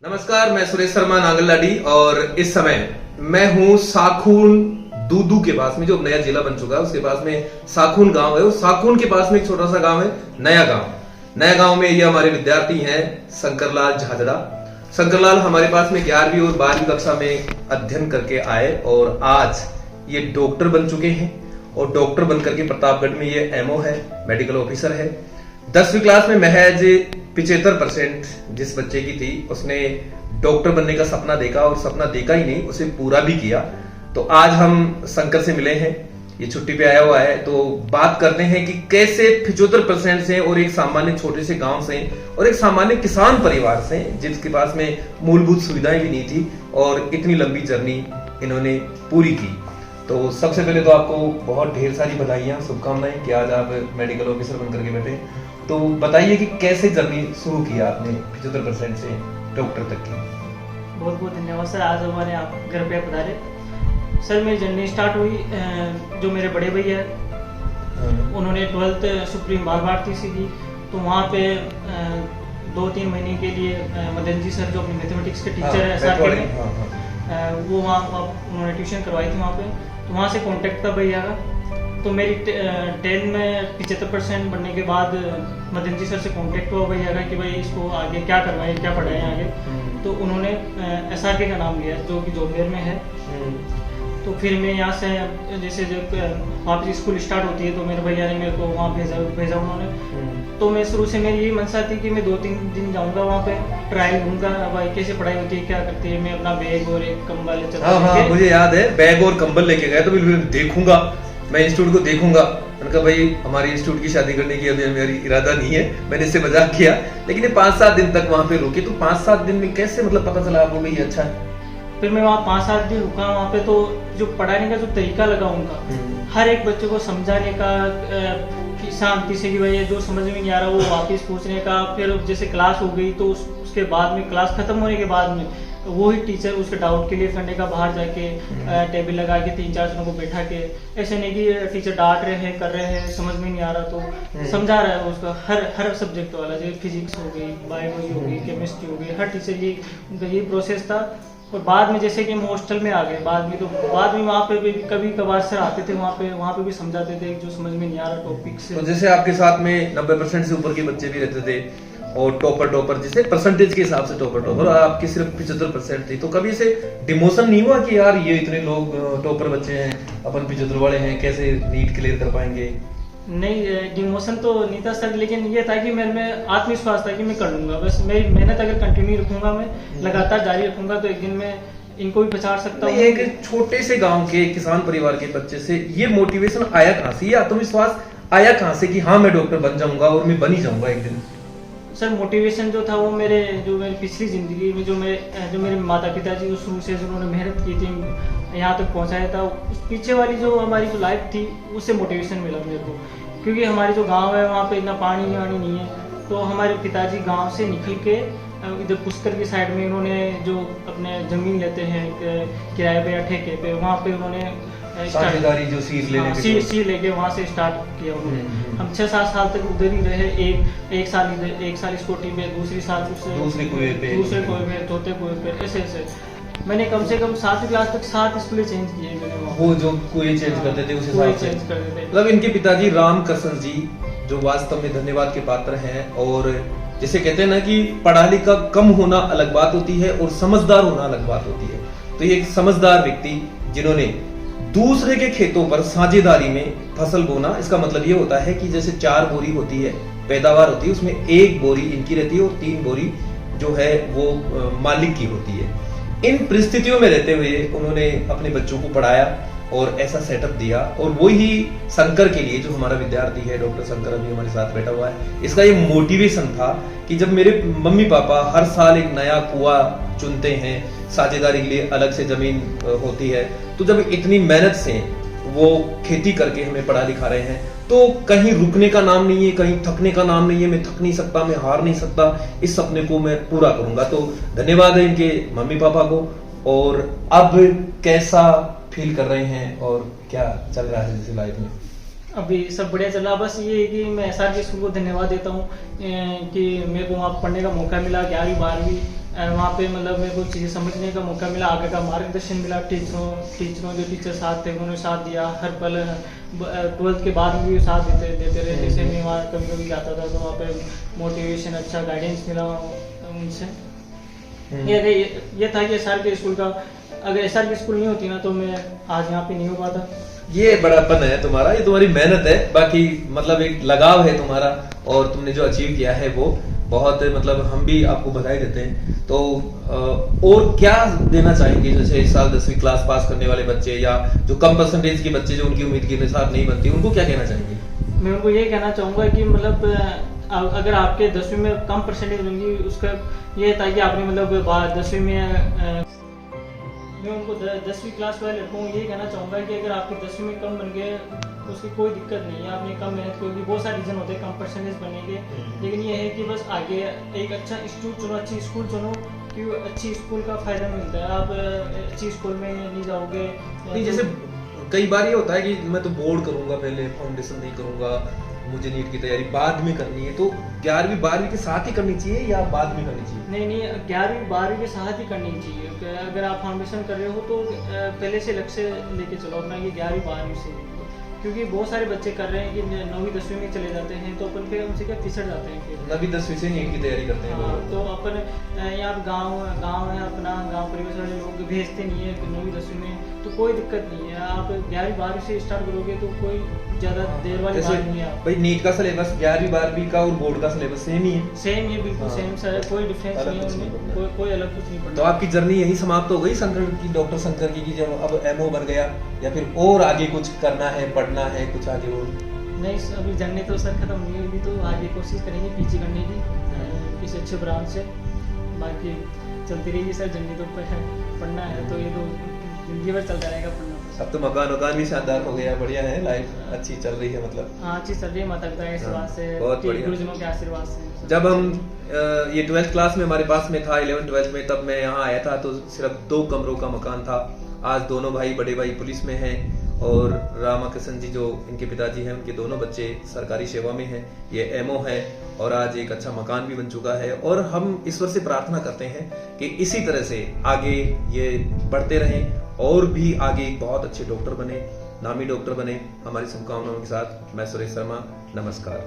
नमस्कार, मैं सुरेश शर्मा नांगललाडी और इस समय मैं हूँ साखून दूदू के पास में, जो नया जिला बन चुका है उसके पास में साखून गांव है। उस साखून के पास में एक छोटा सा गांव है नया गांव। नया गांव में ये हमारे विद्यार्थी हैं शंकरलाल झाझड़ा। शंकरलाल हमारे पास में 11वीं और 12वीं कक्षा में अध्ययन करके आए और आज ये डॉक्टर बन चुके हैं और डॉक्टर बनकर के प्रतापगढ़ में ये एमओ है, मेडिकल ऑफिसर है। 10वीं क्लास में महज 75% जिस बच्चे की थी उसने डॉक्टर बनने का सपना देखा और सपना देखा ही नहीं, उसे पूरा भी किया। तो आज हम शंकर से मिले हैं, ये छुट्टी पे आया हुआ है, तो बात करते हैं कि कैसे 75% से और एक सामान्य छोटे से गांव से और एक सामान्य किसान परिवार से जिसके पास में मूलभूत सुविधाएं भी नहीं थी और इतनी लंबी जर्नी इन्होंने पूरी की। तो सबसे पहले तो आपको बहुत ढेर सारी बधाइयां, शुभकामनाएं कि आज आप मेडिकल ऑफिसर बनकर के बैठे। तो बताइए कि कैसे जर्नी शुरू किया आपने 75% से डॉक्टर तक की। बहुत बहुत धन्यवाद सर, आज हमारे आप घर पे पधारे। सर मेरी जर्नी स्टार्ट हुई, जो मेरे बड़े भैया उन्होंने 12th सुप्रीम बाल भारती से की, तो वहाँ पे 2-3 महीने के लिए मदन जी सर जो अपने मैथमेटिक्स के टीचर है SRK में, वो वहाँ उन्होंने ट्यूशन करवाई थी वहाँ पे। तो वहाँ से कॉन्टेक्ट था भैया का। तो मेरी 10 में 75% बनने के बाद मदन जी सर से कांटेक्ट हुआ भैया का कि भाई इसको आगे क्या करवाएं, क्या पढ़ाएं आगे। तो उन्होंने SRK का नाम लिया जो कि जोबनेर में है। तो फिर मैं यहाँ से जैसे जब वहाँ पे स्कूल स्टार्ट होती है तो मेरे भैया ने मेरे को वहाँ भेजा उन्होंने। तो मैं शुरू से मेरी यही मनसा थी कि मैं 2-3 दिन जाऊँगा वहाँ पे, ट्रायल लूँगा भाई कैसे पढ़ाई होती है, क्या करती है। मैं अपना बैग और एक कंबल हाँ, मुझे याद है, बैग और कंबल लेके गए तो बिल्कुल देखूंगा, मैं इंस्टीट्यूट को देखूंगा। मैंने कहा भाई हमारे इंस्टीट्यूट की शादी करने की अभी मेरी इरादा नहीं है, मैंने इससे मजाक किया। लेकिन ये 5-7 दिन तक वहाँ पे रुके, तो 5-7 दिन में कैसे मतलब पता चला आपको भाई अच्छा है? फिर मैं वहाँ 5-7 दिन रुका वहाँ पे, तो जो पढ़ाने का जो तरीका लगा उनका, हर एक बच्चे को समझाने का शांति से कि भाई जो समझ में नहीं आ रहा वो वापस पूछने का। फिर जैसे क्लास हो गई तो उसके बाद में क्लास खत्म होने के बाद में वो ही टीचर उसके डाउट क्लियर करने का, बाहर जाके टेबल लगा के 3-4 जनों को बैठा के, ऐसे नहीं कि टीचर डांट रहे हैं, कर रहे हैं, समझ में नहीं आ रहा तो समझा रहा है उसका हर सब्जेक्ट वाला, जैसे फिजिक्स हो गई, बायोलॉजी हो गई, केमिस्ट्री हो गई, हर टीचर ये उनका यही प्रोसेस था। और बाद में जैसे कि हम हॉस्टल में आ गए, बाद में वहाँ पे भी कभी कभार सर आते थे वहाँ पे भी समझाते थे जो समझ में नहीं आ रहा टॉपिक से। तो जैसे आपके साथ में 90% से ऊपर के बच्चे भी रहते थे और टॉपर जिसे परसेंटेज के हिसाब से टॉपर आपकी सिर्फ 75% थी, तो कभी ऐसे डिमोशन नहीं हुआ कि यार ये इतने लोग टॉपर बच्चे हैं, अपन 75 वाले हैं, कैसे नीट क्लियर कर पाएंगे? नहीं, डिमोशन तो नहीं था सर, लेकिन ये था कि मेरे में आत्मविश्वास था कि मैं कर लूंगा। बस मेरी मेहनत अगर कंटिन्यू रखूंगा, मैं लगातार जारी रखूंगा तो एक दिन में इनको भी पछाड़ सकता हूँ। एक छोटे से गांव के किसान परिवार के बच्चे से ये मोटिवेशन आया कहाँ से, ये आत्मविश्वास आया कहाँ से कि हाँ मैं डॉक्टर बन जाऊंगा और मैं बन ही जाऊंगा एक दिन? सर मोटिवेशन जो था वो मेरी पिछली जिंदगी में जो मेरे माता पिता जी शुरू से उन्होंने मेहनत की थी, यहाँ तक पहुँचाया था, उस पीछे वाली जो हमारी जो लाइफ थी उससे मोटिवेशन मिला मेरे को। क्योंकि हमारे जो गांव है वहाँ पे इतना पानी वानी नहीं है, तो हमारे पिताजी गांव से निकल के इधर पुष्कर की साइड में उन्होंने जो अपने जमीन लेते हैं किराए पे या ठेके पे, वहाँ पे उन्होंने साझेदारी जो सीर लेके वहाँ से स्टार्ट किया उन्होंने। हम 6-7 साल तक उधर ही रहे, एक साल स्कूटी पे, दूसरे कुएं पे, चौथे कुएं पे, ऐसे मैंने कम से कम 7वीं क्लास तक 7 स्कूलें चेंज किए मैंने। वो जो कुएं चेंज करते थे उस हिसाब से मतलब इनके पिताजी रामकृष्ण जी जो वास्तव में धन्यवाद के पात्र हैं। और जैसे कहते हैं ना कि पढ़ा लिखा कम होना अलग बात होती है और समझदार होना अलग बात होती है। तो ये एक समझदार व्यक्ति जिन्होंने दूसरे के खेतों पर साझेदारी में फसल बोना, इसका मतलब ये होता है कि जैसे 4 बोरी होती है पैदावार होती है, उसमें 1 बोरी इनकी रहती है और 3 बोरी जो है वो मालिक की होती है। इन परिस्थितियों में रहते हुए उन्होंने अपने बच्चों को पढ़ाया और ऐसा सेटअप दिया। और वही शंकर के लिए जो हमारा विद्यार्थी है डॉक्टर शंकर अभी हमारे साथ बैठा हुआ है, इसका ये मोटिवेशन था कि जब मेरे मम्मी पापा हर साल एक नया कुआं चुनते हैं, साझेदारी के लिए अलग से जमीन होती है, तो जब इतनी मेहनत से वो खेती करके हमें पढ़ा लिखा रहे हैं तो कहीं रुकने का नाम नहीं है, कहीं थकने का नाम नहीं है। मैं थक नहीं सकता, मैं हार नहीं सकता, इस सपने को मैं पूरा करूंगा। तो धन्यवाद है इनके मम्मी पापा को। और अब कैसा फील कर रहे हैं और क्या चल रहा है जैसे लाइफ में? अभी सब बढ़िया चल रहा। बस ये है कि मैं SRK स्कूल को धन्यवाद देता हूँ कि मेरे को वहाँ पढ़ने का मौका मिला 11वीं 12वीं। वहाँ पे मतलब मेरे को चीज़ें समझने का मौका मिला, आगे का मार्गदर्शन मिला, टीचरों जो टीचर साथ थे उन्होंने साथ दिया हर पल। 12th के बाद भी साथ देते रहे। जैसे मैं वहाँ कभी कभी जाता था तो वहाँ पे मोटिवेशन, अच्छा गाइडेंस मिला उनसे। ये था कि SR के स्कूल का, अगर SR की स्कूल नहीं होती ना तो मैं आज यहाँ पे नहीं हो पाता। ये बड़ापन है तुम्हारा, ये तुम्हारी मेहनत है, बाकी मतलब एक लगाव है तुम्हारा, और तुमने जो अचीव किया है वो बहुत, मतलब हम भी आपको बधाई देते हैं। तो और क्या देना चाहेंगे, जैसे इस साल 10वीं क्लास पास करने वाले बच्चे या जो कम परसेंटेज के बच्चे जो उनकी उम्मीद के अनुसार नहीं बनती, उनको क्या कहना चाहेंगे? मैं उनको ये कहना चाहूँगा कि मतलब अगर आपके 10वीं में कम परसेंटेज बनेंगी, उसका ये था कि आपने मतलब 10वीं में मैं उनको 10वीं क्लास वाले लड़कों को ये कहना चाहूँगा कि अगर आपके 10वीं में कम बन गए उसकी कोई दिक्कत नहीं है, आपने कम मेहनत की होगी। बहुत सारे रीज़न होते हैं कम परसेंटेज बनने के, लेकिन ये है कि बस आगे एक अच्छा इंस्टीट्यूट चुनो, अच्छी स्कूल चुनो, कि अच्छी स्कूल का फ़ायदा मिलता है। आप अच्छी स्कूल में नहीं जाओगे। नहीं, जैसे कई बार ये होता है कि मैं तो बोर्ड करूंगा, पहले फाउंडेशन नहीं करूंगा, मुझे नीट की तैयारी बाद में करनी है, तो 11वीं 12वीं के साथ ही करनी चाहिए या बाद में करनी चाहिए? नहीं, 11वीं 12वीं के साथ ही करनी चाहिए। अगर आप फाउंडेशन कर रहे हो तो पहले से लक्ष्य लेके चलो अपना, ये 11वीं 12वीं से, क्योंकि बहुत सारे बच्चे कर रहे हैं कि 9वीं 10वीं में चले जाते हैं तो अपन फिर उनसे क्या पिछड़ जाते हैं। फिर 9वीं 10वीं से नीट की तैयारी करते हैं। हाँ, तो अपन यहाँ गांव है अपना, गांव परिवेश वाले लोग भेजते नहीं है 9वीं 10वीं में, तो कोई दिक्कत नहीं है। आप 11वीं 12वीं से स्टार्ट करोगे तो कोई ज़्यादा देर वाली बात नहीं है। भाई नीट का सिलेबस 11वीं 12वीं का और बोर्ड का सिलेबस सेम ही है? सेम ही, बिल्कुल सेम सर, कोई डिफरेंस नहीं है उनमें, कोई अलग कुछ नहीं पड़ता। तो आपकी जर्नी यही समाप्त हो गई शंकर की, डॉक्टर शंकर की, जब अब MO बन गया, या फिर और आगे कुछ करना है, पढ़ना है कुछ आगे? और नहीं, अभी जर्नी तो सर खत्म नहीं हुई, तो आगे कोशिश करेंगे PG करने की किसी अच्छे ब्रांच से। बाकी चलती रहेगी सर जर्नी, तो पढ़ना है तो ये तो जिंदगी भर चलता रहेगा पढ़ना। अब तो मकान भी शानदार हो गया, बढ़िया है, लाइफ अच्छी चल रही है, मतलब हाँ अच्छी चल रही है, माता पिता के आशीर्वाद से, गुरुजनों के आशीर्वाद से। जब हम ये 12th क्लास में हमारे पास में था, 11th 12th में, तब मैं यहाँ आया था तो सिर्फ 2 कमरों का मकान था। आज दोनों भाई, बड़े भाई पुलिस में हैं, और रामाकृष्ण जी जो इनके पिताजी हैं, उनके दोनों बच्चे सरकारी सेवा में हैं, ये MO है, और आज एक अच्छा मकान भी बन चुका है। और हम ईश्वर से प्रार्थना करते हैं कि इसी तरह से आगे ये बढ़ते रहें, और भी आगे बहुत अच्छे डॉक्टर बने, नामी डॉक्टर बने। हमारी शुभकामनाओं के साथ मैं सुरेश शर्मा, नमस्कार।